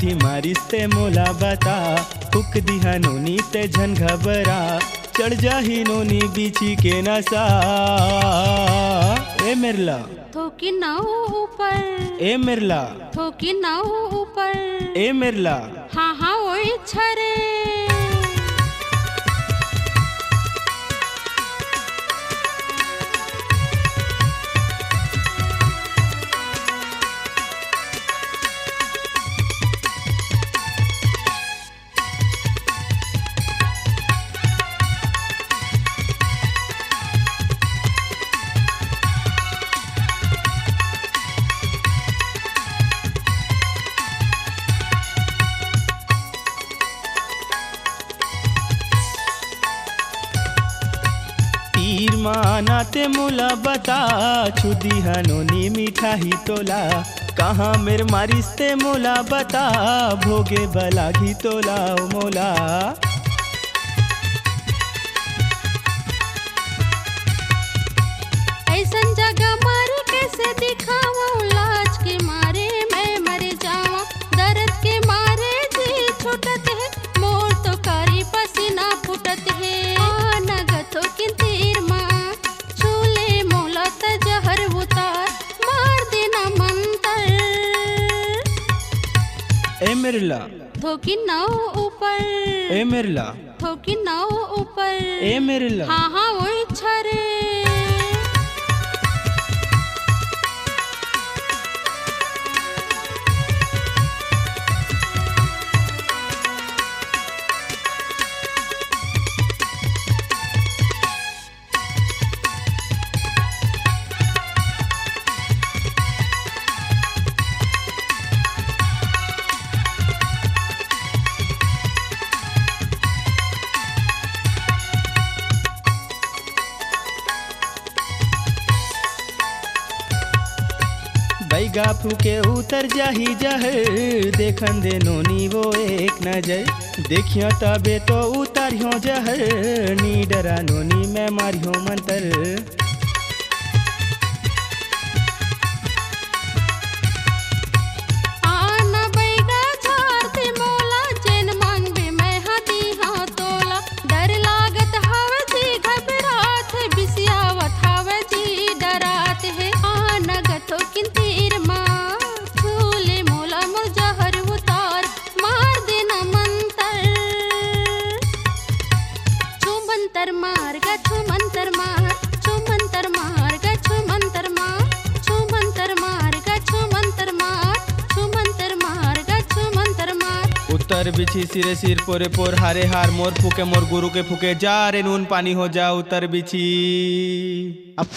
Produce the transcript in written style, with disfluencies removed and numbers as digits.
लाठी मारिस्ते मोला बता, फुक दिहा नोनी ते झन घबरा, चढ़ जाही नोनी बीची के नशा। ए मिरला थोकी नाऊ ऊपर, ए मिरला थोकी नाऊ ऊपर, ए मिरला हाँ हाँ वही छरे। तीर माना ते मोला बता, छुदी हनोनी मीठा ही तोला, कहाँ मेर मारिस्ते मोला बता, भोगे बला घी तोला ओ मोला। ऐसन जगह मारे कैसे दिखावा, लाज के मारे मैं मर जावा, दर्द के मारे जी छूटत है, मोर तो कारी पसीना फूटत है। नगतो किन तीर माँ छूले मोला त जहर उतार, मार देना मंतर। ए मिरला थोकी नाव ऊपर, ए मिरला थोकी नाव ऊपर, ए मिरला हाँ हाँ वही छरे। बैगा फूके उतर जाही जहर, देखन दे नोनी वो एक नजर, देखियो तबे तो उतारियो जहर, नी डरा नोनी मैं मारियो मंतर। आना बैगा झारते मोला, जेन मांगबे मैं हाथी हाँ तोला, डर लागत हवे जी घबरात है, बिसियावत हवे जी डरात है। आना गथो किन तीर माँ छूले मोला मोर जहर उतार, मार देना मंतर। छू मंतर मार गा छू मंतर मार, छू मंतर मार गा छू मंतर मार, छू मंतर मार गा छू मंतर मार, छू मंतर मार गा छू मंतर मार। उत्तर बिछी सिरे सिर पोरे पोर हारे हार, मोर फूके मोर गुरु के फूके, जा रे नून पानी हो जा उत्तर बिछी। अब